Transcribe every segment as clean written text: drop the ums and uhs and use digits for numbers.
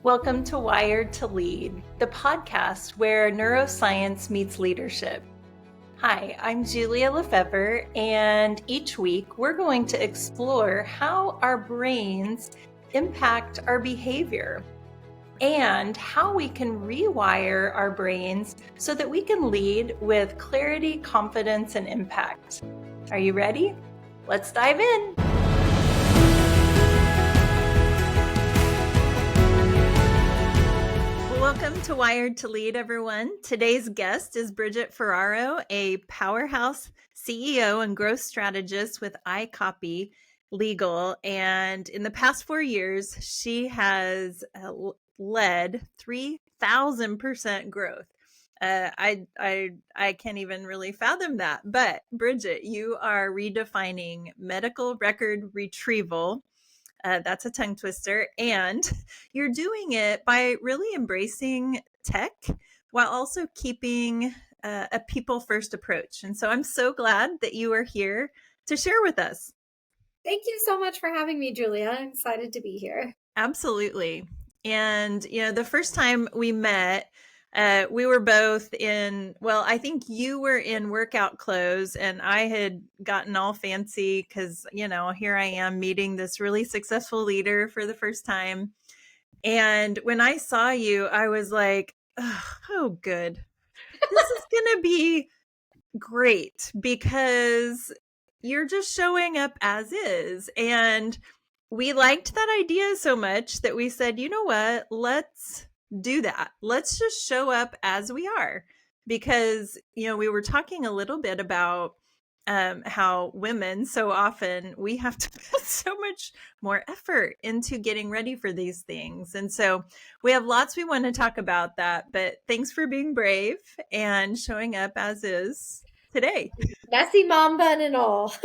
Welcome to Wired to Lead, the podcast where neuroscience meets leadership. Hi, I'm Julia LeFevre, and each week we're going to explore how our brains impact our behavior and how we can rewire our brains so that we can lead with clarity, confidence, and impact. Are you ready? Let's dive in. Welcome to Wired to Lead, everyone. Today's guest is Bridget Ferraro, a powerhouse CEO and growth strategist with iCopy Legal. And in the past 4 years, she has led 3,000% growth. I can't even really fathom that. But Bridget, you are redefining medical record retrieval. That's a tongue twister. And you're doing it by really embracing tech while also keeping a people first approach. And so I'm so glad that you are here to share with us. Thank you so much for having me, Julia. I'm excited to be here. Absolutely. And, the first time we met, we were both in, I think you were in workout clothes and I had gotten all fancy because, here I am meeting this really successful leader for the first time. And when I saw you, I was like, oh, good. This is going to be great because you're just showing up as is. And we liked that idea so much that we said, you know what, let's do that. Let's just show up as we are. Because, we were talking a little bit about how women, so often we have to put so much more effort into getting ready for these things. And so we have lots we want to talk about that, but thanks for being brave and showing up as is today. Messy mom bun and all.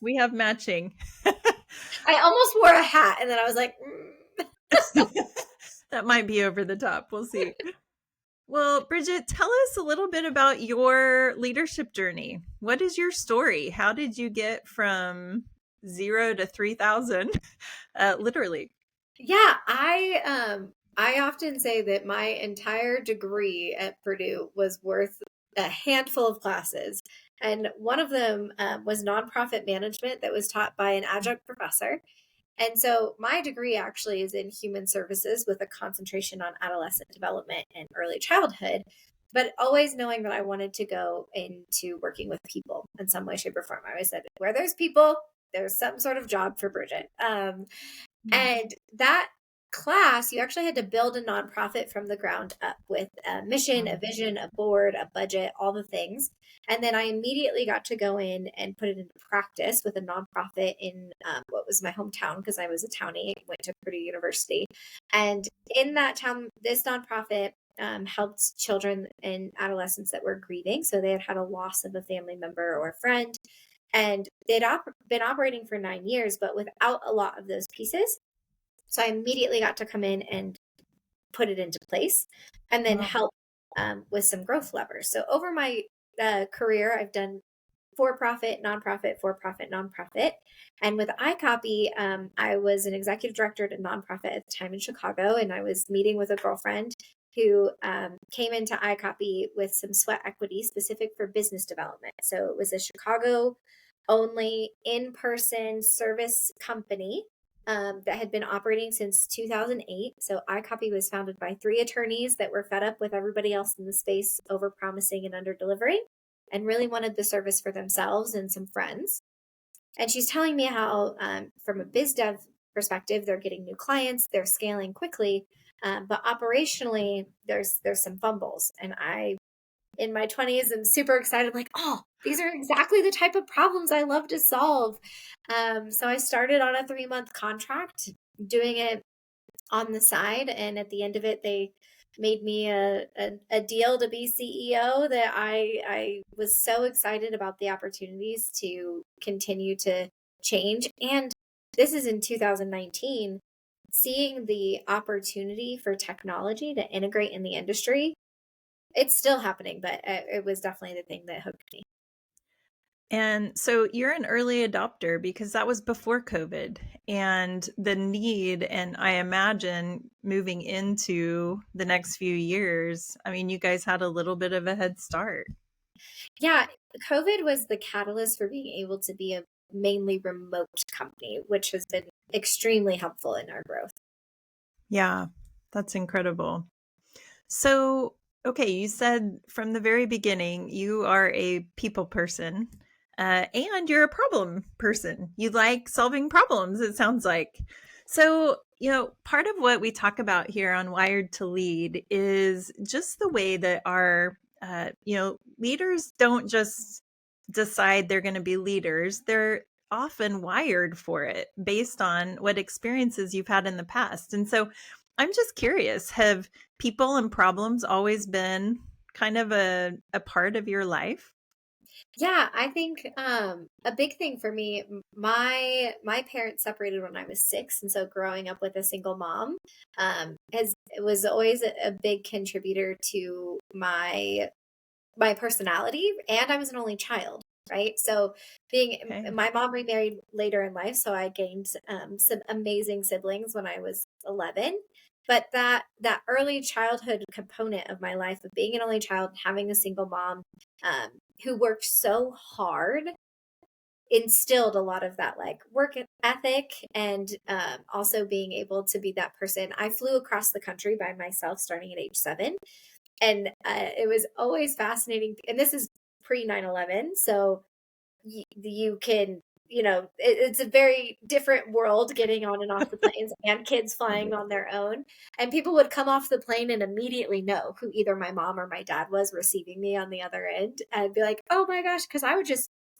We have matching. I almost wore a hat and then I was like, That might be over the top. We'll see. Well, Bridget, tell us a little bit about your leadership journey. What is your story? How did you get from 0 to 3,000? Literally. Yeah, I often say that my entire degree at Purdue was worth a handful of classes. And one of them was nonprofit management that was taught by an adjunct professor. And so my degree actually is in human services with a concentration on adolescent development and early childhood, but always knowing that I wanted to go into working with people in some way, shape, or form. I always said, where there's people, there's some sort of job for Bridget. And that class, you actually had to build a nonprofit from the ground up with a mission, a vision, a board, a budget, all the things. And then I immediately got to go in and put it into practice with a nonprofit in what was my hometown because I was a townie, went to Purdue University. And in that town, this nonprofit helped children and adolescents that were grieving. So they had had a loss of a family member or a friend. And they'd been operating for 9 years, but without a lot of those pieces. So I immediately got to come in and put it into place and then help with some growth levers. So over my career, I've done for-profit, nonprofit, for-profit, nonprofit. And with iCopy, I was an executive director at a nonprofit at the time in Chicago. And I was meeting with a girlfriend who came into iCopy with some sweat equity specific for business development. So it was a Chicago only in-person service company that had been operating since 2008. So iCopy was founded by 3 attorneys that were fed up with everybody else in the space over promising and under delivering and really wanted the service for themselves and some friends. And she's telling me how from a biz dev perspective, they're getting new clients, they're scaling quickly, but operationally there's some fumbles. And I, in my 20s, am super excited, like, oh, these are exactly the type of problems I love to solve. So I started on a 3-month contract, doing it on the side. And at the end of it, they made me a deal to be CEO that I was so excited about the opportunities to continue to change. And this is in 2019, seeing the opportunity for technology to integrate in the industry. It's still happening, but it was definitely the thing that hooked me. And so you're an early adopter because that was before COVID and the need. And I imagine moving into the next few years, I mean, you guys had a little bit of a head start. Yeah, COVID was the catalyst for being able to be a mainly remote company, which has been extremely helpful in our growth. Yeah, that's incredible. So, okay, you said from the very beginning you are a people person, and you're a problem person. You like solving problems, it sounds like. So, part of what we talk about here on Wired to Lead is just the way that our, leaders don't just decide they're going to be leaders. They're often wired for it based on what experiences you've had in the past. And so I'm just curious, have people and problems always been kind of a part of your life? Yeah, I think a big thing for me, my parents separated when I was 6, and so growing up with a single mom has it was always a big contributor to my personality, and I was an only child, right? So being Okay. my mom remarried later in life, so I gained some amazing siblings when I was 11. But that early childhood component of my life of being an only child, having a single mom who worked so hard, instilled a lot of that like work ethic and also being able to be that person. I flew across the country by myself starting at age 7, and it was always fascinating. And this is pre 9/11, so you can, it's a very different world getting on and off the planes and kids flying on their own. And people would come off the plane and immediately know who either my mom or my dad was receiving me on the other end, and be like, oh my gosh, because I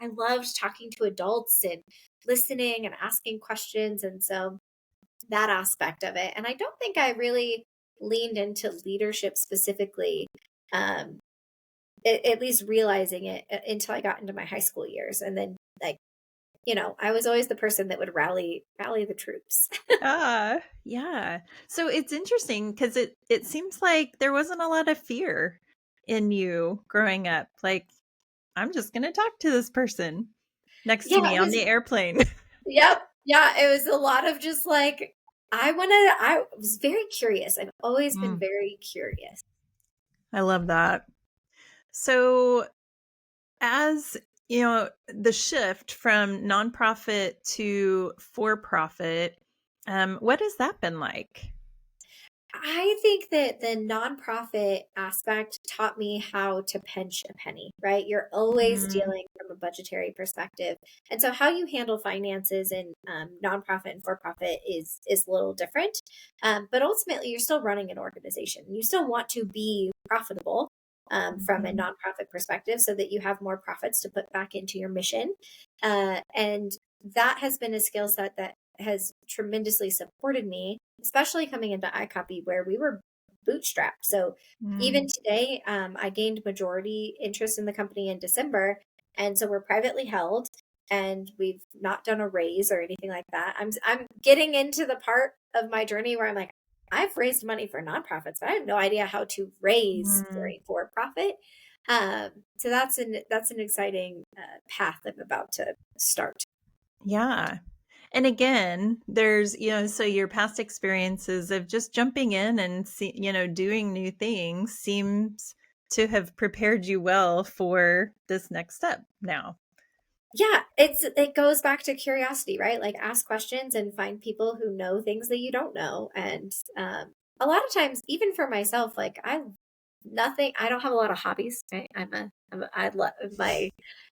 loved talking to adults and listening and asking questions. And so that aspect of it. And I don't think I really leaned into leadership specifically, um, at least realizing it until I got into my high school years. And then, like, I was always the person that would rally the troops. Yeah. So it's interesting because it seems like there wasn't a lot of fear in you growing up. Like, I'm just going to talk to this person next to Yeah, me it on was. the airplane. Yep. Yeah, it was a lot of just like I was very curious. I've always been Mm, very curious. I love that. So, as the shift from nonprofit to for profit, what has that been like? I think that the nonprofit aspect taught me how to pinch a penny, right? You're always Mm, dealing from a budgetary perspective. And so how you handle finances in nonprofit and for profit is a little different. But ultimately, you're still running an organization. You still want to be profitable from a mhm. nonprofit perspective so that you have more profits to put back into your mission. And that has been a skill set that has tremendously supported me, especially coming into iCopy where we were bootstrapped. So even Mm, today, I gained majority interest in the company in December, and so we're privately held, and we've not done a raise or anything like that. I'm getting into the part of my journey where I'm like, I've raised money for nonprofits, but I have no idea how to raise for mm. a for profit. So that's an exciting path I'm about to start. Yeah. And again, there's, so your past experiences of just jumping in and doing new things seems to have prepared you well for this next step now. Yeah, it goes back to curiosity, right? Like ask questions and find people who know things that you don't know. And a lot of times, even for myself, like I don't have a lot of hobbies. Right? I love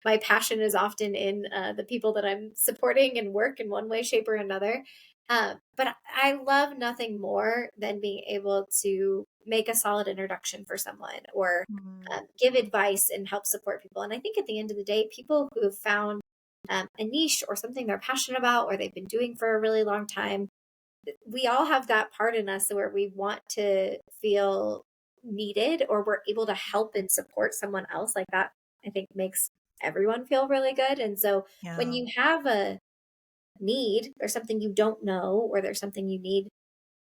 my passion is often in the people that I'm supporting and work in one way, shape, or another. But I love nothing more than being able to make a solid introduction for someone or Mm, give advice and help support people. And I think at the end of the day, people who have found a niche or something they're passionate about or they've been doing for a really long time, we all have that part in us where we want to feel needed or we're able to help and support someone else. Like that, I think makes everyone feel really good. And so when yeah. you have a need, there's something you don't know, or there's something you need,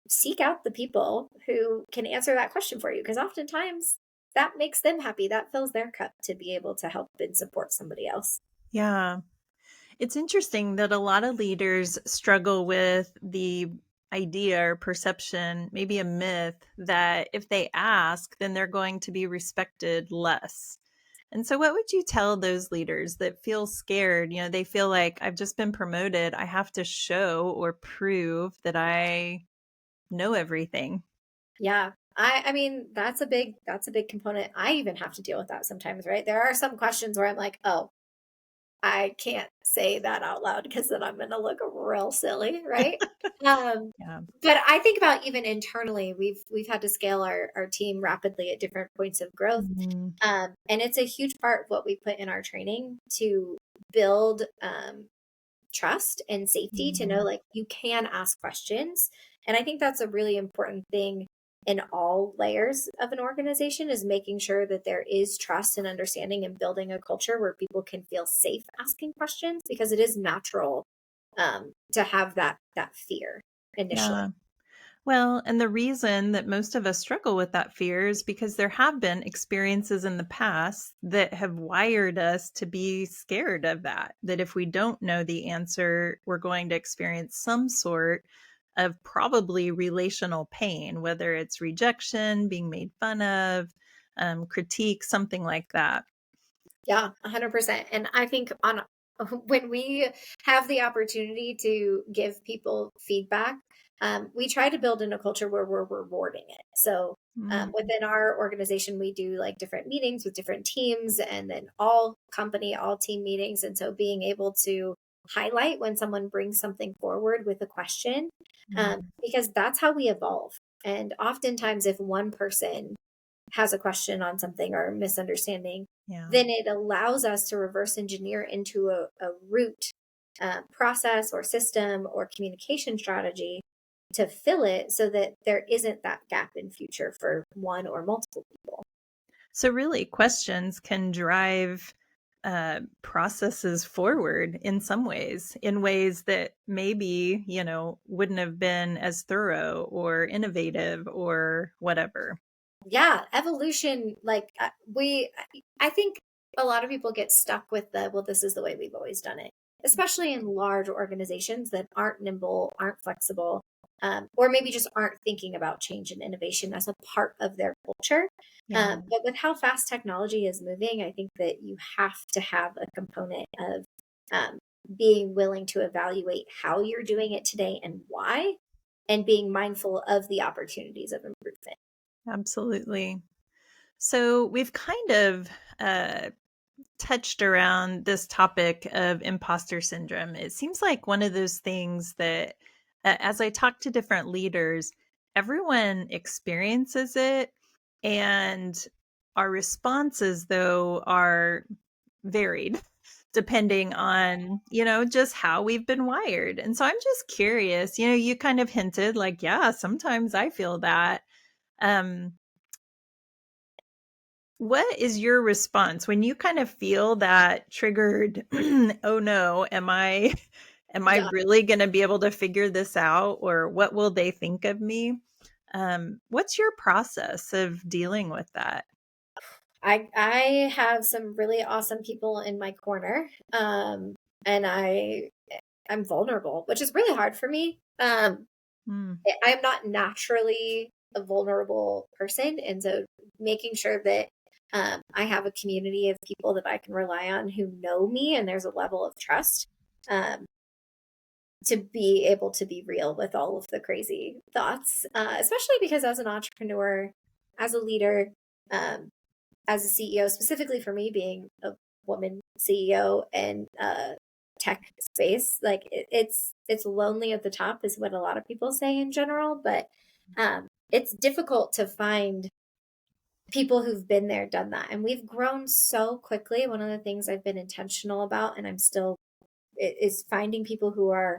seek out the people who can answer that question for you. Because oftentimes that makes them happy. That fills their cup to be able to help and support somebody else. Yeah. It's interesting that a lot of leaders struggle with the idea or perception, maybe a myth, that if they ask, then they're going to be respected less. And so, what would you tell those leaders that feel scared? They feel like I've just been promoted. I have to show or prove that I know everything. Yeah. I mean, that's a big component. I even have to deal with that sometimes, right? There are some questions where I'm like, oh, I can't say that out loud because then I'm gonna look real silly, right? Um, Yeah. but I think about even internally, we've had to scale our team rapidly at different points of growth. Mhm. And it's a huge part of what we put in our training to build trust and safety to know Mhm. like you can ask questions. And I think that's a really important thing in all layers of an organization is making sure that there is trust and understanding and building a culture where people can feel safe asking questions because it is natural to have that fear initially. Yeah. Well, and the reason that most of us struggle with that fear is because there have been experiences in the past that have wired us to be scared of that. That if we don't know the answer, we're going to experience some sort of probably relational pain, whether it's rejection, being made fun of, critique, something like that. Yeah, 100%. And I think on when we have the opportunity to give people feedback, we try to build in a culture where we're rewarding it. So Mm, within our organization, we do like different meetings with different teams and then all company, all team meetings. And so being able to highlight when someone brings something forward with a question, mm, because that's how we evolve. And oftentimes, if one person has a question on something or a misunderstanding, yeah. then it allows us to reverse engineer into a root process or system or communication strategy to fill it so that there isn't that gap in future for one or multiple people. So, really, questions can drive processes forward in some ways, in ways that maybe, wouldn't have been as thorough or innovative or whatever. Yeah, evolution, like I think a lot of people get stuck with well, this is the way we've always done it, especially in large organizations that aren't nimble, aren't flexible, or maybe just aren't thinking about change and innovation as a part of their culture. Yeah, But with how fast technology is moving, I think that you have to have a component of um, being willing to evaluate how you're doing it today and why, and being mindful of the opportunities of improvement. absolutely. So, we've kind of uh, touched around this topic of imposter syndrome. It seems like one of those things that, as I talk to different leaders, everyone experiences it. And our responses, though, are varied depending on, just how we've been wired. And so I'm just curious, you kind of hinted like, yeah, sometimes I feel that. Um, what is your response when you kind of feel that triggered, oh no, am I Yeah. really going to be able to figure this out, or what will they think of me? What's your process of dealing with that? I have some really awesome people in my corner. And I'm vulnerable, which is really hard for me. Mm, I'm not naturally a vulnerable person, and so making sure that I have a community of people that I can rely on who know me, and there's a level of trust um, to be able to be real with all of the crazy thoughts, especially because as an entrepreneur, as a leader, um, as a CEO, specifically for me being a woman CEO and tech space, like it's lonely at the top is what a lot of people say in general, but it's difficult to find people who've been there, done that, and we've grown so quickly. One of the things I've been intentional about, and I'm still is finding people who are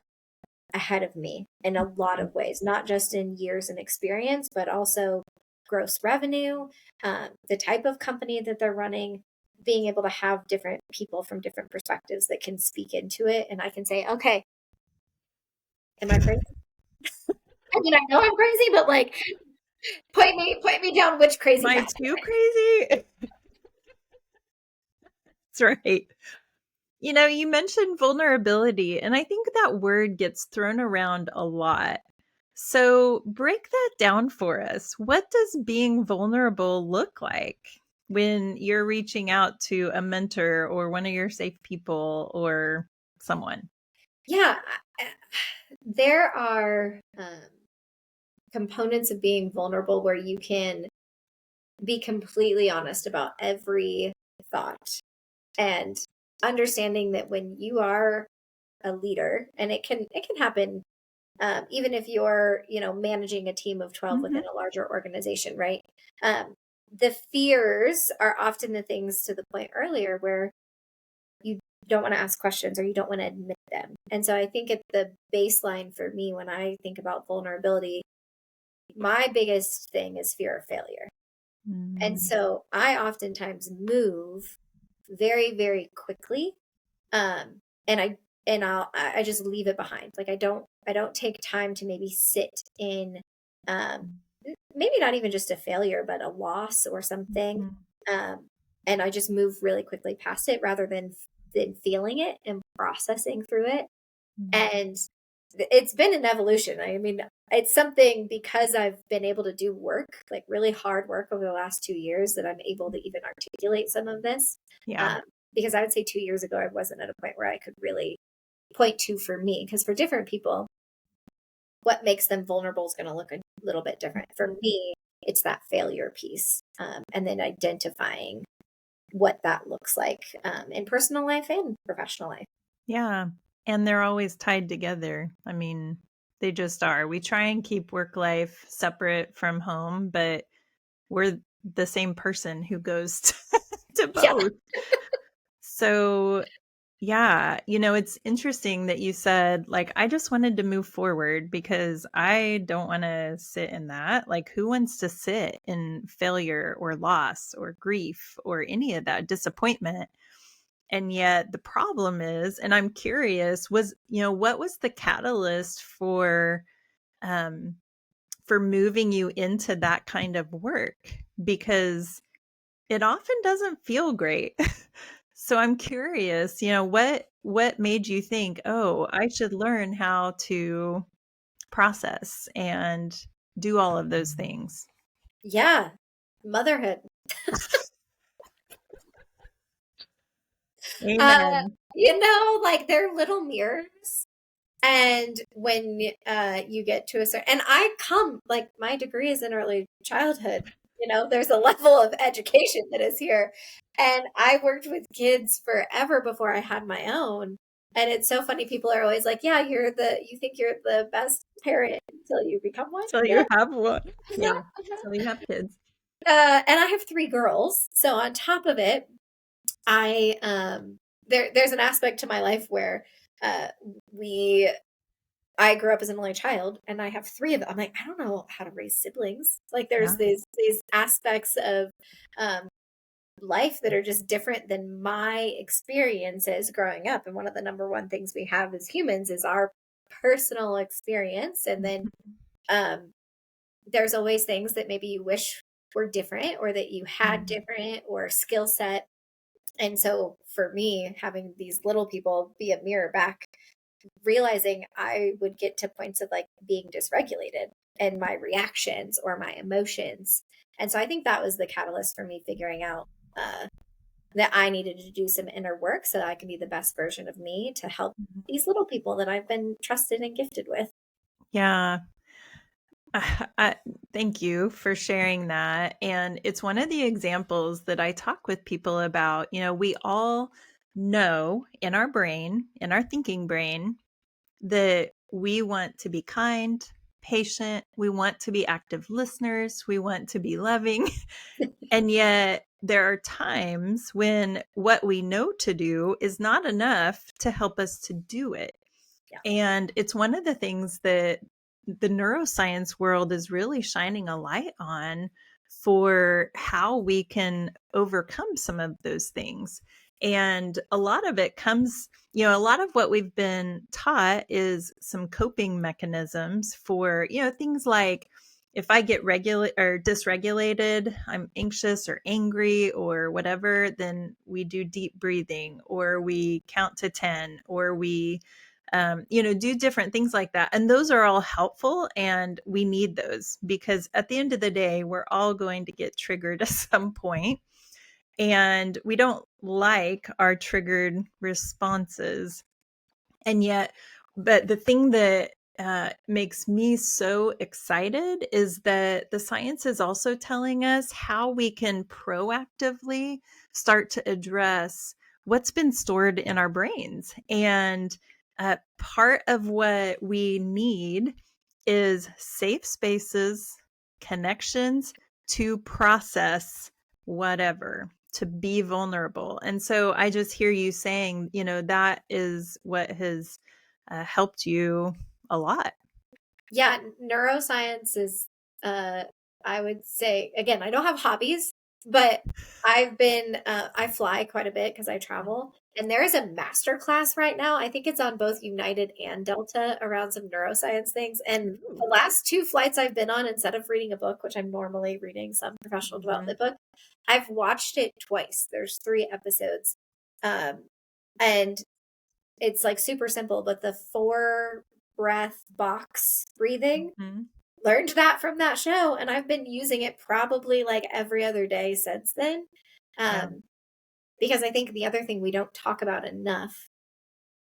ahead of me in a lot mm, of ways, not just in years and experience, but also gross revenue, the type of company that they're running, being able to have different people from different perspectives that can speak into it. And I can say, okay, am I crazy? I mean, I know I'm crazy, but like, point me down which am crazy I path. too crazy? That's right. You mentioned vulnerability, and I think that word gets thrown around a lot. So break that down for us. What does being vulnerable look like when you're reaching out to a mentor or one of your safe people or someone? Yeah, there are components of being vulnerable where you can be completely honest about every thought and understanding that when you are a leader, and it can happen even if you're managing a team of 12 within Mhm. a larger organization, right? The fears are often the things to the point earlier where you don't want to ask questions or you don't want to admit them. And so I think at the baseline for me when I think about vulnerability, my biggest thing is fear of failure. And Mm. so I oftentimes move very, very quickly. Um, and I just leave it behind. Like I don't take time to maybe sit in maybe not even just a failure, but a loss or something. Mhm. Um, and I just move really quickly past it rather than feeling it and processing through it. Mhm. And it's been an evolution. I mean, it's something because I've been able to do work, like really hard work over the last 2 years, that I'm able to even articulate some of this. Yeah. Um, because I would say 2 years ago, I wasn't at a point where I could really point to for me. Because for different people, what makes them vulnerable is going to look a little bit different. For me, it's that failure piece, and then identifying what that looks like in personal life and professional life. Yeah. And they're always tied together. I mean, they just are. We try and keep work life separate from home, but we're the same person who goes to Yeah. both. So, yeah, it's interesting that you said, like, I just wanted to move forward because I don't want to sit in that. Like, who wants to sit in failure or loss or grief or any of that disappointment? And yet the problem is, and I'm curious, what was the catalyst um, for moving you into that kind of work? Because it often doesn't feel great. So I'm curious, what made you think, "Oh, I should learn how to process and do all of those things." Yeah. Motherhood. Uh, Amen. like they're little mirrors. And when you get to a certain, and I come, like my degree is in early childhood, there's a level of education that is here. And I worked with kids forever before I had my own. And it's so funny. People are always like, yeah, you think you're the best parent until you become one. So Yeah. you have one. Yeah. Yeah. So you have kids. And I have 3 girls. So on top of it, I there's an aspect to my life where uh we I grew up as an only child and I have 3 of them. I'm like, I don't know how to raise siblings. Like there's Yeah. these aspects of um life that are just different than my experiences growing up. And one of the number one things we have as humans is our personal experience. And then um there's always things that maybe you wish were different or that you had Mhm. different or skill set. And so for me, having these little people be a mirror back, realizing I would get to points of like being dysregulated and my reactions or my emotions. And so I think that was the catalyst for me figuring out that I needed to do some inner work so that I can be the best version of me to help these little people that I've been trusted and gifted with. Yeah. I thank you for sharing that. And it's one of the examples that I talk with people about. We all know in our brain, in our thinking brain, that we want to be kind, patient, we want to be active listeners, we want to be loving. And yet, there are times when what we know to do is not enough to help us to do it. Yeah. And it's one of the things that the neuroscience world is really shining a light on for how we can overcome some of those things. And a lot of it comes, a lot of what we've been taught is some coping mechanisms for, things like if I get dysregulated, I'm anxious or angry or whatever, then we do deep breathing, or we count to 10, or we, do different things like that. And those are all helpful, and we need those because at the end of the day, we're all going to get triggered at some point, and we don't like our triggered responses. And yet, but the thing that makes me so excited is that the science is also telling us how we can proactively start to address what's been stored in our brains. And part of what we need is safe spaces, connections to process whatever, to be vulnerable. And so I just hear you saying, that is what has helped you a lot. Yeah, neuroscience is, I would say, again, I don't have hobbies, but I fly quite a bit because I travel, and there is a master class right now. I think it's on both United and Delta around some neuroscience things. And the Ooh. last two flights I've been on, instead of reading a book, which I'm normally reading some professional Mhm. development book, I've watched it twice. There's 3 episodes. And it's like super simple, but the 4 breath box breathing, Mhm. learned that from that show, and I've been using it probably like every other day since then. Yeah. Because I think the other thing we don't talk about enough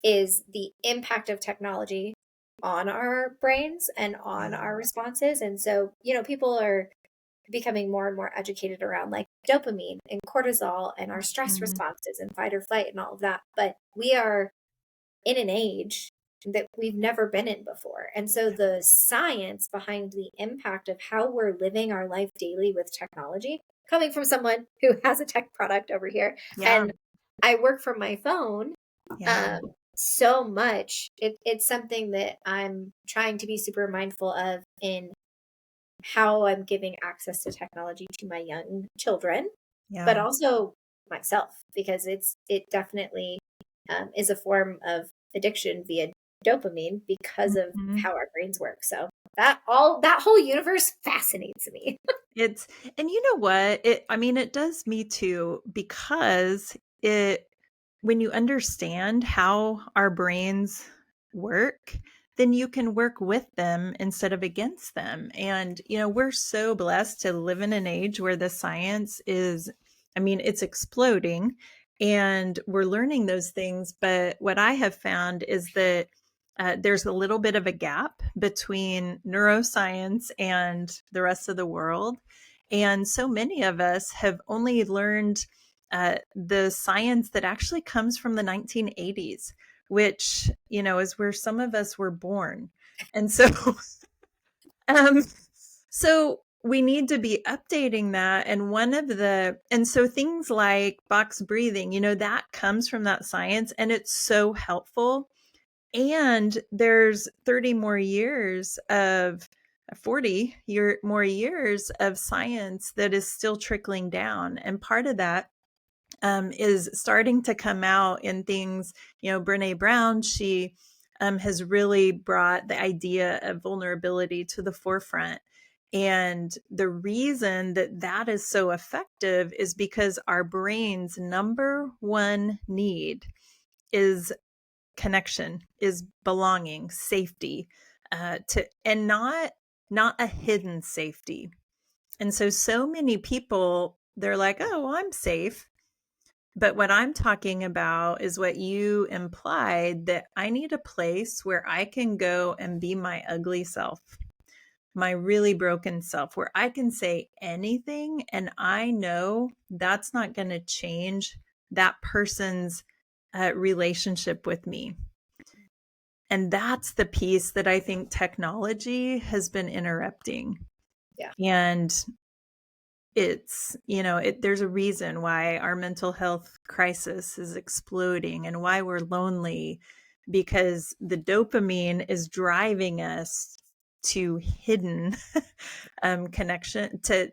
is the impact of technology on our brains and on Yeah. our responses. And so, people are becoming more and more educated around like dopamine and cortisol and our stress Mhm. responses and fight or flight and all of that. But we are in an age that we've never been in before. And so the science behind the impact of how we're living our life daily with technology, coming from someone who has a tech product over here, Yeah. and I work from my phone Yeah. um, so much, it's something that I'm trying to be super mindful of in how I'm giving access to technology to my young children, but Yeah. also myself, because it definitely is a form of addiction via dopamine because of Mhm. how our brains work. So that whole universe fascinates me. It's and you know what? It does me too, because it when you understand how our brains work, then you can work with them instead of against them. And we're so blessed to live in an age where the science is, it's exploding, and we're learning those things. But what I have found is that there's a little bit of a gap between neuroscience and the rest of the world. And so many of us have only learned the science that actually comes from the 1980s, which, is where some of us were born. And so, um, so we need to be updating that. And so things like box breathing, that comes from that science, and it's so helpful. And there's 30 more years of more years of science that is still trickling down. And part of that is starting to come out in things. Brene Brown, she has really brought the idea of vulnerability to the forefront. And the reason that that is so effective is because our brain's number one need is connection, is belonging, safety, and not a hidden safety. And so many people, they're like, oh, well, I'm safe. But what I'm talking about is what you implied, that I need a place where I can go and be my ugly self, my really broken self, where I can say anything. And I know that's not going to change that person's relationship with me. And that's the piece that I think technology has been interrupting. Yeah. And there's a reason why our mental health crisis is exploding and why we're lonely, because the dopamine is driving us to hidden connection, to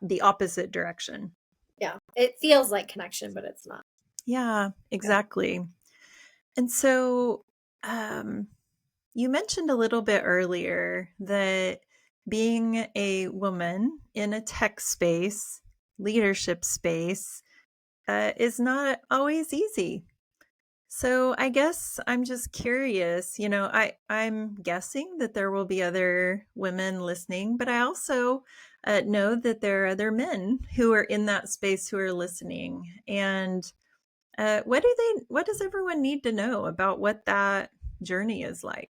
the opposite direction. Yeah. It feels like connection, but it's not. Yeah, Yeah. exactly. And so um you mentioned a little bit earlier that being a woman in a tech space, leadership space, is not always easy. So I guess I'm just curious, I'm guessing that there will be other women listening, but I also know that there are other men who are in that space who are listening. And what does everyone need to know about what that journey is like?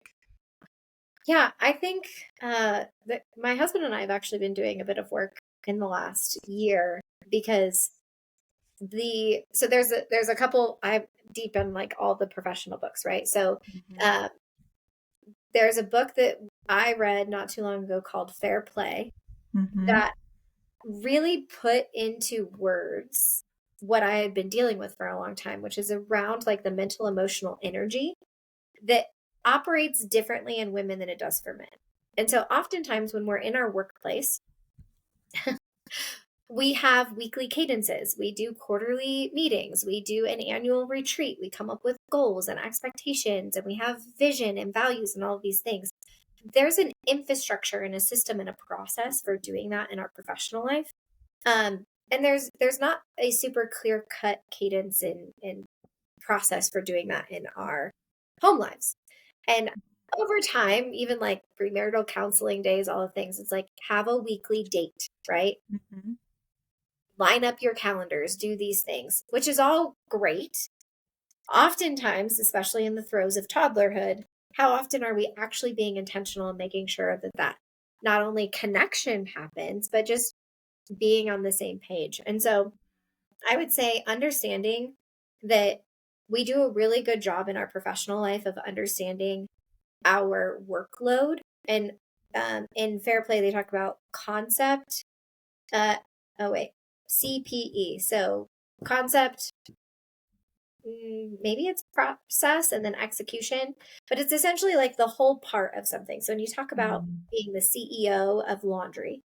Yeah, I think that my husband and I have actually been doing a bit of work in the last year because there's a couple. I'm deep in like all the professional books, right? So Mhm. uh, there's a book that I read not too long ago called Fair Play Mhm. that really put into words what I had been dealing with for a long time, which is around like the mental emotional energy that operates differently in women than it does for men. And so oftentimes when we're in our workplace, we have weekly cadences, we do quarterly meetings, we do an annual retreat, we come up with goals and expectations, and we have vision and values and all of these things. There's an infrastructure and a system and a process for doing that in our professional life. And there's not a super clear cut cadence and process for doing that in our home lives. And over time, even like premarital counseling days, all the things, it's like have a weekly date, right? Mhm. Line up your calendars, do these things, which is all great. Oftentimes, especially in the throes of toddlerhood, how often are we actually being intentional and making sure that that not only connection happens, but just being on the same page? And so I would say understanding that we do a really good job in our professional life of understanding our workload. And in Fair Play, they talk about concept. Uh, oh, wait, CPE. So concept, maybe it's process and then execution, but it's essentially like the whole part of something. So when you talk about Mhm. being the CEO of laundry,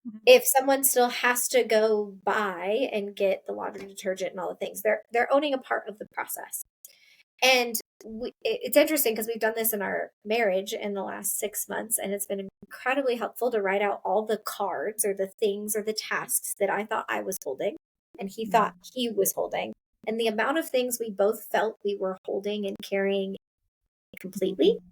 Mhm. if someone still has to go buy and get the laundry detergent and all the things, they're owning a part of the process. And it's interesting because we've done this in our marriage in the last 6 months, and it's been incredibly helpful to write out all the cards or the things or the tasks that I thought I was holding and he thought he was holding. And the amount of things we both felt we were holding and carrying completely Mhm.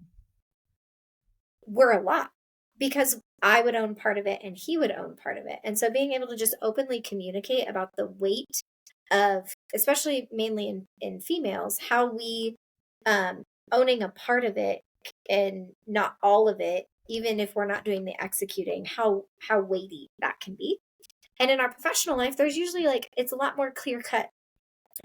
were a lot because I would own part of it and he would own part of it. And so being able to just openly communicate about the weight of, especially mainly in females, how we um, owning a part of it and not all of it, even if we're not doing the executing, how weighty that can be. And in our professional life, there's usually like it's a lot more clear cut.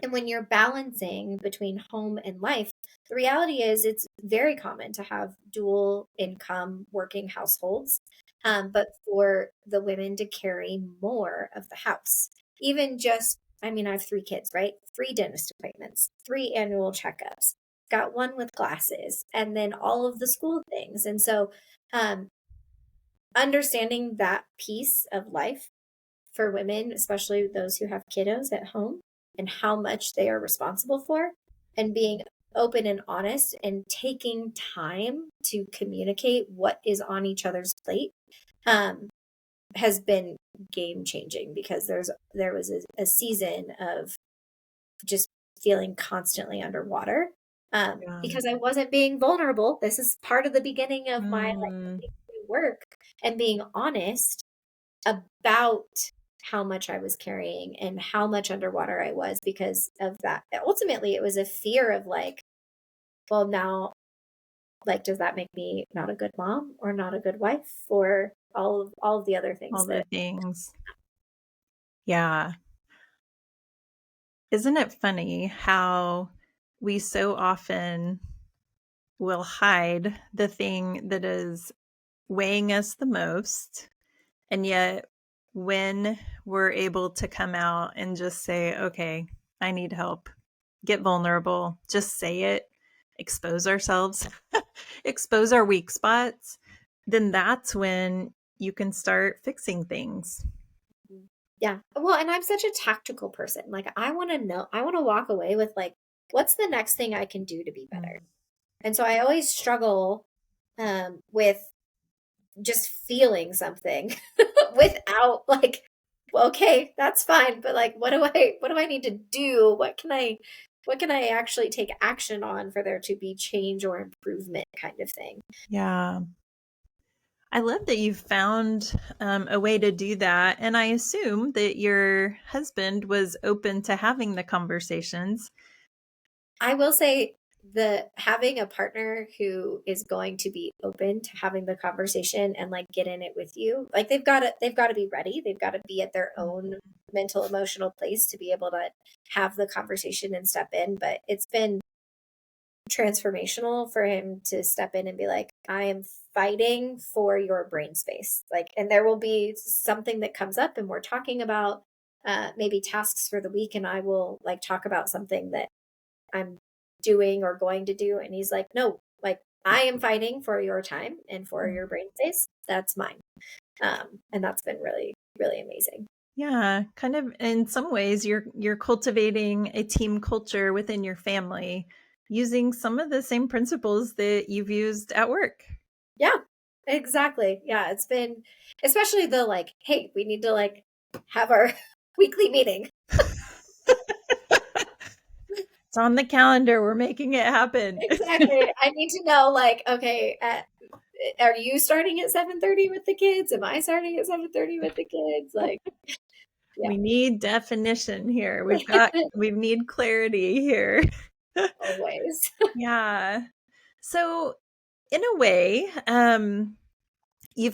And when you're balancing between home and life, the reality is it's very common to have dual income working households, but for the women to carry more of the house. Even just, I mean, I have 3 kids, right? 3 dentist appointments, 3 annual checkups, got one with glasses, and then all of the school things. And so, um, understanding that piece of life for women, especially those who have kiddos at home, and how much they are responsible for, and being open and honest and taking time to communicate what is on each other's plate um, has been game changing because there was a season of just feeling constantly underwater Yeah. because I wasn't being vulnerable. This is part of the beginning of my Mm. like work and being honest about how much I was carrying and how much underwater I was because of that. Ultimately, it was a fear of like, well, now, like, does that make me not a good mom or not a good wife or all of the other All things the that things. Yeah. Isn't it funny how we so often will hide the thing that is weighing us the most? And yet, when we're able to come out and just say, okay, I need help, get vulnerable, just say it, expose ourselves, expose our weak spots, then that's when you can start fixing things. yeah. Well, and I'm such a tactical person. Like I want to know, I want to walk away with like what's the next thing I can do to be better. Mm. And so I always struggle with just feeling something without like, well, okay, that's fine, but like, what do I need to do? What can I actually take action on for there to be change or improvement kind of thing? Yeah. I love that you've found a way to do that. And I assume that your husband was open to having the conversations. I will say the having a partner who is going to be open to having the conversation and like get in it with you, like they've got to be ready. They've got to be at their own mental emotional place to be able to have the conversation and step in. But it's been transformational for him to step in and be like, I am fighting for your brain space. Like, and there will be something that comes up and we're talking about maybe tasks for the week, and I will like talk about something that I'm doing or going to do. And he's like, no, like I am fighting for your time and for your brain space. That's mine. And that's been really, really amazing. Yeah, kind of in some ways you're cultivating a team culture within your family using some of the same principles that you've used at work. Yeah, exactly. Yeah, it's been especially the like, hey, we need to like have our weekly meeting. It's on the calendar. We're making it happen. Exactly. I need to know like, okay, are you starting at 7:30 with the kids? Am I starting at 7:30 with the kids? Like, yeah. We need definition here. We need clarity here. Always. Yeah. So in a way, you're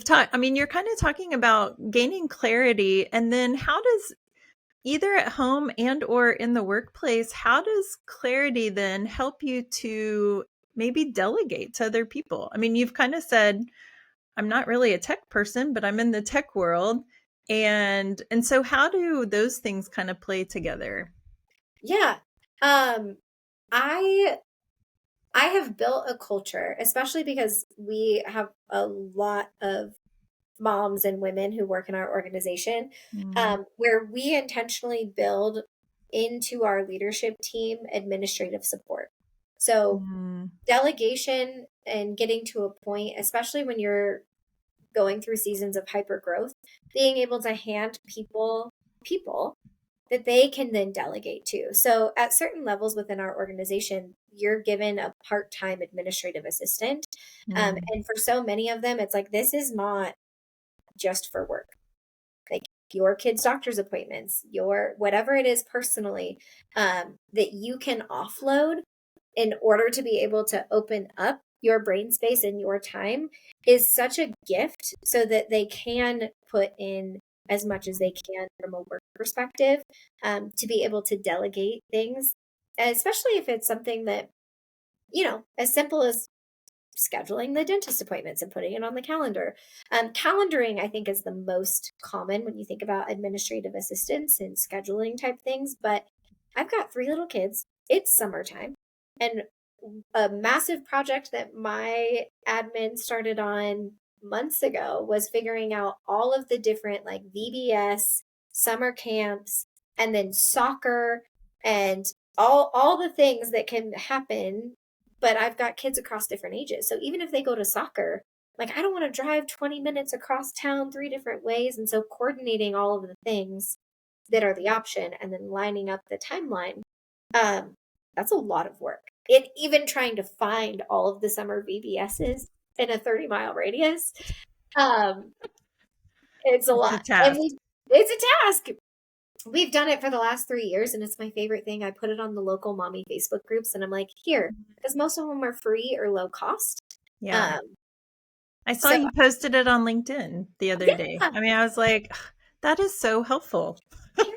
kind of talking about gaining clarity, and then how does either at home and or in the workplace, how does clarity then help you to maybe delegate to other people? I mean, you've kind of said, I'm not really a tech person, but I'm in the tech world. And so how do those things kind of play together? Yeah. Um, I I have built a culture, especially because we have a lot of moms and women who work in our organization, Mm, where we intentionally build into our leadership team administrative support. So mm, delegation and getting to a point, especially when you're going through seasons of hyper growth, being able to hand people that they can then delegate to. So at certain levels within our organization, you're given a part-time administrative assistant. mm, And for so many of them, it's like, this is not just for work. Like your kids' doctor's appointments, your whatever it is personally, that you can offload in order to be able to open up your brain space and your time is such a gift so that they can put in as much as they can from a work perspective, to be able to delegate things, especially if it's something that, as simple as scheduling the dentist appointments and putting it on the calendar. Calendaring, I think, is the most common when you think about administrative assistance and scheduling type things. But I've got 3 little kids. It's summertime. And a massive project that my admin started on months ago was figuring out all of the different like VBS, summer camps, and then soccer and all the things that can happen. But I've got kids across different ages. So even if they go to soccer, like I don't want to drive 20 minutes across town 3 different ways. And so coordinating all of the things that are the option and then lining up the timeline, um, that's a lot of work. And even trying to find all of the summer VBSs in a 30-mile radius, um, it's a it's a lot. And task. it's a task. We've done it for the last 3 years, and it's my favorite thing. I put it on the local mommy Facebook groups, and I'm like, here, because most of them are free or low cost. Yeah. Um, I saw so you posted it on LinkedIn the other day. yeah, I mean, I was like, "Ugh, that is so helpful." I don't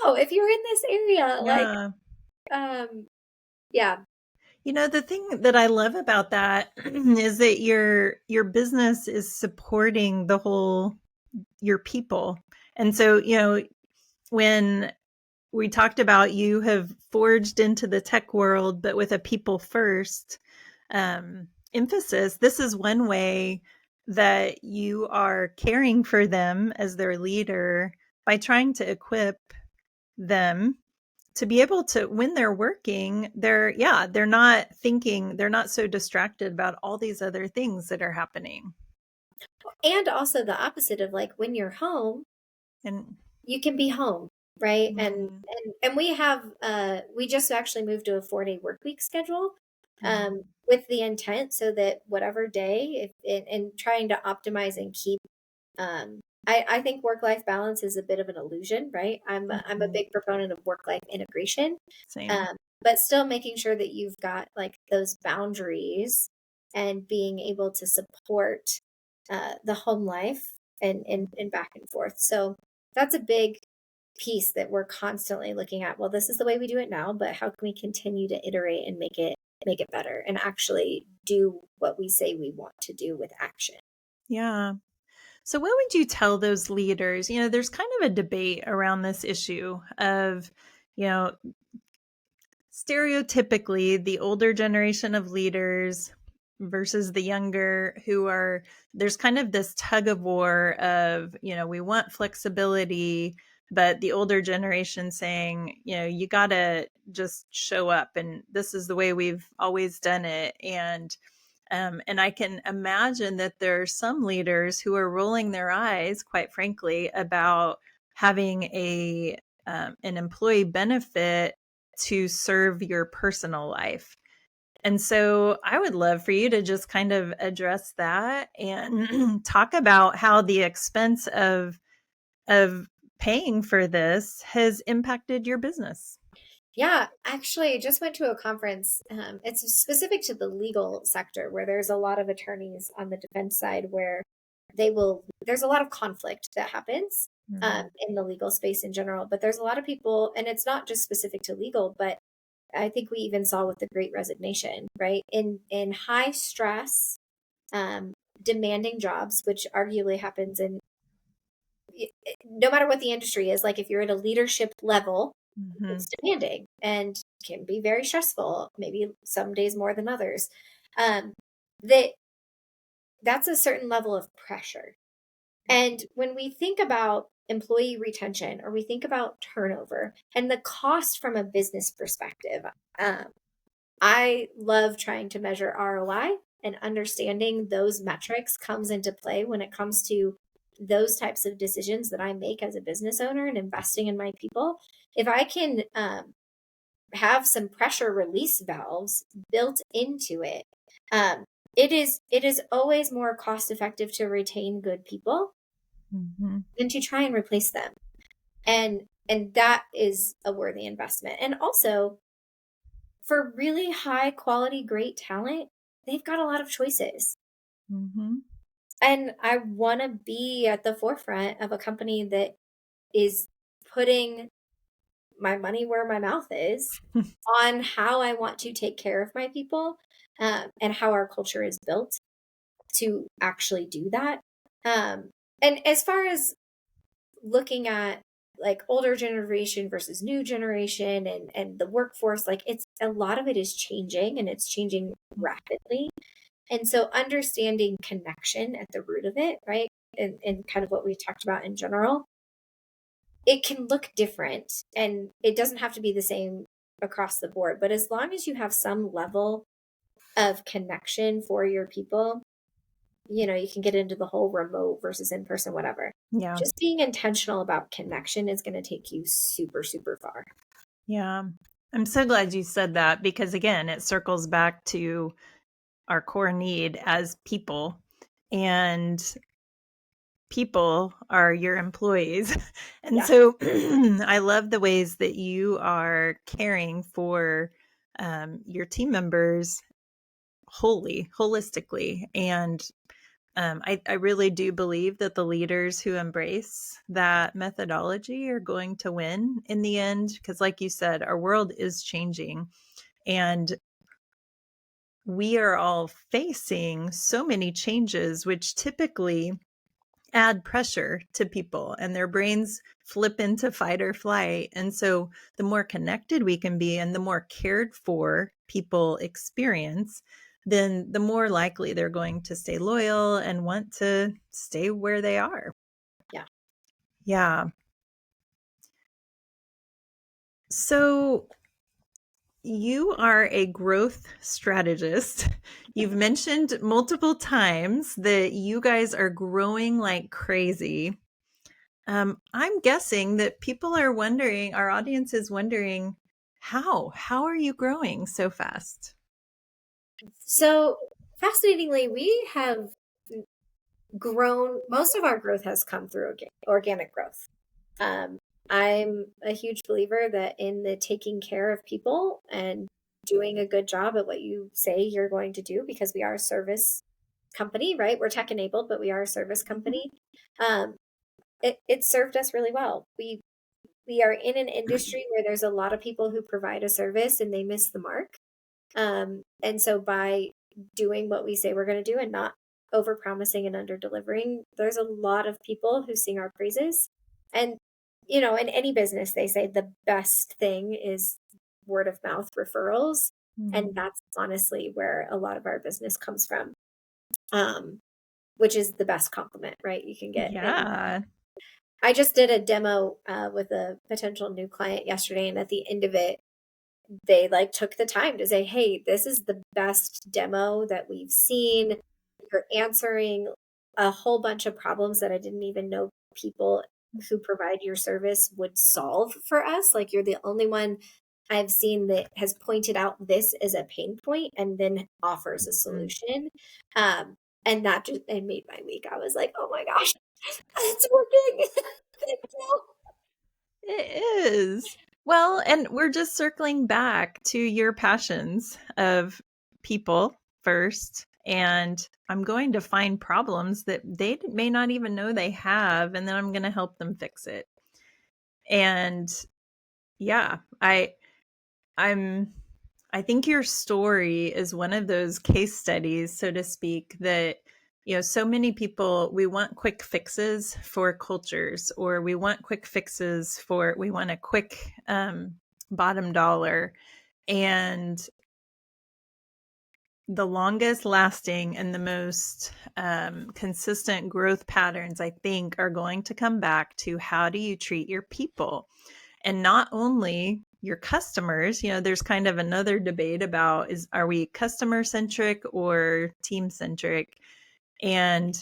know if you're in this area, like, Yeah. um, yeah, The thing that I love about that is that your business is supporting your people. And so, when we talked about you have forged into the tech world, but with a people first emphasis, this is one way that you are caring for them as their leader by trying to equip them to be able to, when they're working, they're not thinking, they're not so distracted about all these other things that are happening. And also the opposite of like when you're home, And you can be home, right? mm, And we just actually moved to a 4-day work week schedule, mm, with the intent so that whatever day, if and trying to optimize and keep, I think work-life balance is a bit of an illusion, right? I'm a mhm, big proponent of work-life integration, same. but still making sure that you've got like those boundaries and being able to support the home life and back and forth. So that's a big piece that we're constantly looking at. Well, this is the way we do it now, but how can we continue to iterate and make it better and actually do what we say we want to do with action? Yeah. So, what would you tell those leaders? There's kind of a debate around this issue of, you know, stereotypically the older generation of leaders versus the younger who are, there's kind of this tug of war of, we want flexibility, but the older generation saying, you got to just show up and this is the way we've always done it. And I can imagine that there are some leaders who are rolling their eyes, quite frankly, about having an employee benefit to serve your personal life. And so I would love for you to just kind of address that and talk about how the expense of paying for this has impacted your business. Yeah, actually, I just went to a conference. It's specific to the legal sector where there's a lot of attorneys on the defense side where there's a lot of conflict that happens Mm, in the legal space in general. But there's a lot of people, and it's not just specific to legal, but I think we even saw with the Great Resignation, right? In high stress, um, demanding jobs, which arguably happens in no matter what the industry is, like if you're at a leadership level, mhm, it's demanding and can be very stressful, maybe some days more than others. Um, that that's a certain level of pressure. And when we think about employee retention or we think about turnover and the cost from a business perspective, um, I love trying to measure ROI, and understanding those metrics comes into play when it comes to those types of decisions that I make as a business owner and investing in my people. If I can have some pressure release valves built into it, um, it is always more cost effective to retain good people mhm, than to try and replace them. And that is a worthy investment. And also, for really high quality, great talent, they've got a lot of choices. mhm. And I want to be at the forefront of a company that is putting my money where my mouth is on how I want to take care of my people, and how our culture is built to actually do that. And as far as looking at like older generation versus new generation and the workforce, like it's a lot of it is changing and it's changing rapidly. And so understanding connection at the root of it, right? And kind of what we talked about in general, it can look different and it doesn't have to be the same across the board. But as long as you have some level of connection for your people, you can get into the whole remote versus in person, whatever. Yeah. Just being intentional about connection is going to take you super, super far. Yeah. I'm so glad you said that because, again, it circles back to our core need as people. And people are your employees. And Yeah. so I love the ways that you are caring for your team members holistically. And I really do believe that the leaders who embrace that methodology are going to win in the end. Because, like you said, our world is changing and we are all facing so many changes, which typically add pressure to people and their brains flip into fight or flight. And so the more connected we can be and the more cared for people experience, then the more likely they're going to stay loyal and want to stay where they are. Yeah. Yeah. So you are a growth strategist. You've mentioned multiple times that you guys are growing like crazy. I'm guessing that people are wondering, our audience is wondering, how are you growing so fast? So fascinatingly, we have grown, most of our growth has come through organic growth. Um, I'm a huge believer that in the taking care of people and doing a good job at what you say you're going to do, because we are a service company, right? We're tech enabled, but we are a service Mhm. company. Um, it served us really well. We are in an industry where there's a lot of people who provide a service and they miss the mark. And so by doing what we say we're going to do and not over promising and under delivering, there's a lot of people who sing our praises. And, you know, in any business, they say the best thing is word of mouth referrals. And Mm. that's honestly where a lot of our business comes from, which is the best compliment, right? You can get. And Yeah. I just did a demo with a potential new client yesterday. And at the end of it, they like took the time to say, hey, this is the best demo that we've seen. You're answering a whole bunch of problems that I didn't even know people who provide your service would solve for us. Like, you're the only one I've seen that has pointed out this as a pain point and then offers a Mm. solution. Um, and that just, it made my week. I was like, oh my gosh, it's working. Thank you. It is. Well, and we're just circling back to your passions of people first. And I'm going to find problems that they may not even know they have, and then I'm going to help them fix it. And yeah, I'm I think your story is one of those case studies, so to speak, that so many people, we want quick fixes for cultures, or we want quick fixes for, we want a quick bottom dollar. And the longest lasting and the most consistent growth patterns, I think, are going to come back to how do you treat your people, and not only your customers. There's kind of another debate about, are we customer centric or team centric? And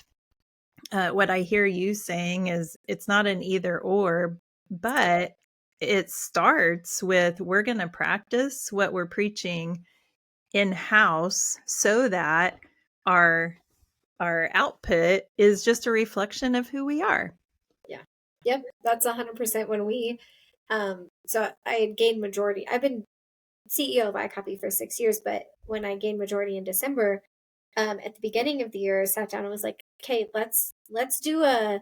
what I hear you saying is it's not an either or, but it starts with, we're going to practice what we're preaching in house so that our output is just a reflection of who we are. Yeah. Yep. That's 100% when so I had gained majority. I've been CEO of iCopy for 6 years, but when I gained majority in December, at the beginning of the year, I sat down and was like, okay, let's do a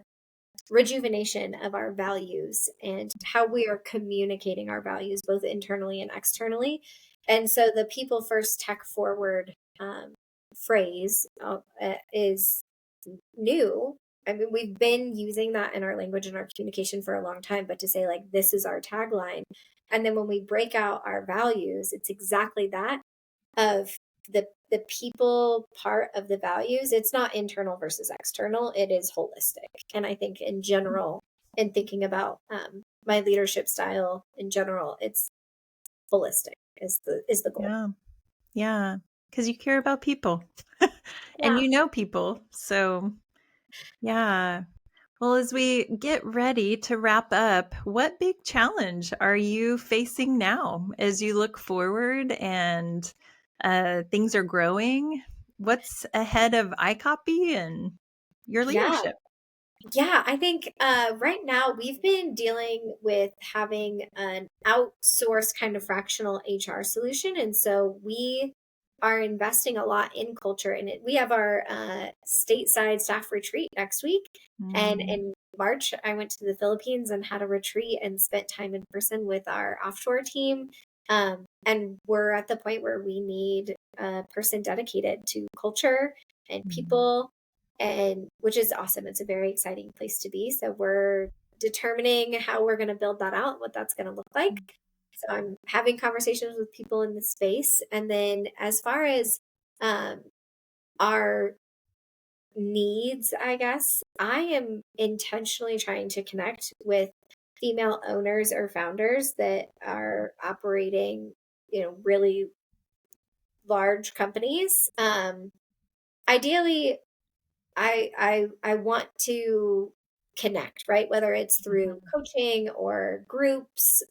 rejuvenation of our values and how we are communicating our values, both internally and externally. And so the people first, tech forward phrase is new. I mean, we've been using that in our language and our communication for a long time, but to say, like, this is our tagline. And then when we break out our values, it's exactly that, of the people part of the values. It's not internal versus external. It is holistic. And I think in general, in thinking about my leadership style in general, it's holistic is the goal. Yeah. Yeah. Because you care about people and Yeah. people. So, yeah. Well, as we get ready to wrap up, what big challenge are you facing now as you look forward and things are growing? What's ahead of iCopy and your Yeah. leadership? Yeah, I think right now we've been dealing with having an outsourced kind of fractional HR solution. And so we are investing a lot in culture. And we have our stateside staff retreat next week. And Mm. in March, I went to the Philippines and had a retreat and spent time in person with our offshore team. And we're at the point where we need a person dedicated to culture and Mm. people, and which is awesome. It's a very exciting place to be. So we're determining how we're going to build that out, what that's going to look like. So I'm having conversations with people in the space. And then as far as um, our needs, I guess, I am intentionally trying to connect with female owners or founders that are operating really large companies. Ideally, I want to connect, right? Whether it's through coaching or groups,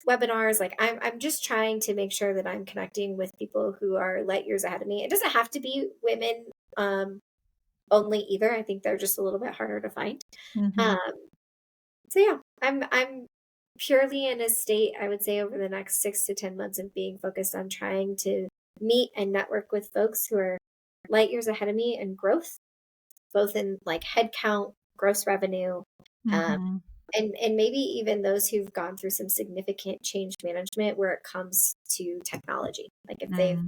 webinars. Like I'm just trying to make sure that I'm connecting with people who are light years ahead of me. It doesn't have to be women only either. I think they're just a little bit harder to find. Um, so yeah, I'm purely in a state, I would say, over the next 6 to 10 months of being focused on trying to meet and network with folks who are light years ahead of me in growth, both in like headcount, gross revenue, and maybe even those who've gone through some significant change management where it comes to technology. Like if they've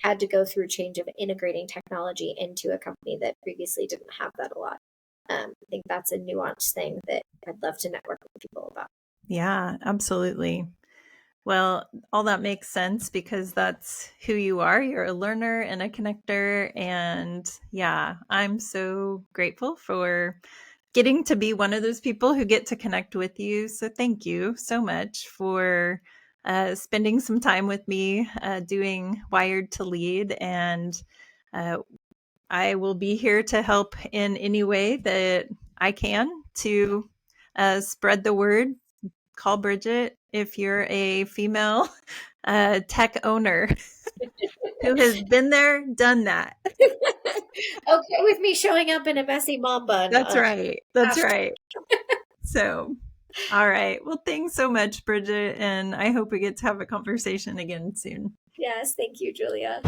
had to go through change of integrating technology into a company that previously didn't have that a lot. I think that's a nuanced thing that I'd love to network with people about. Yeah, absolutely. Well, all that makes sense because that's who you are. You're a learner and a connector. And yeah, I'm so grateful for getting to be one of those people who get to connect with you. So thank you so much for spending some time with me doing Wired to Lead. And I will be here to help in any way that I can to spread the word. Call Bridget if you're a female tech owner who has been there, done that. Okay with me showing up in a messy mom bun. That's right. That's right. So, all right. Well, thanks so much, Bridget. And I hope we get to have a conversation again soon. Yes. Thank you, Julia.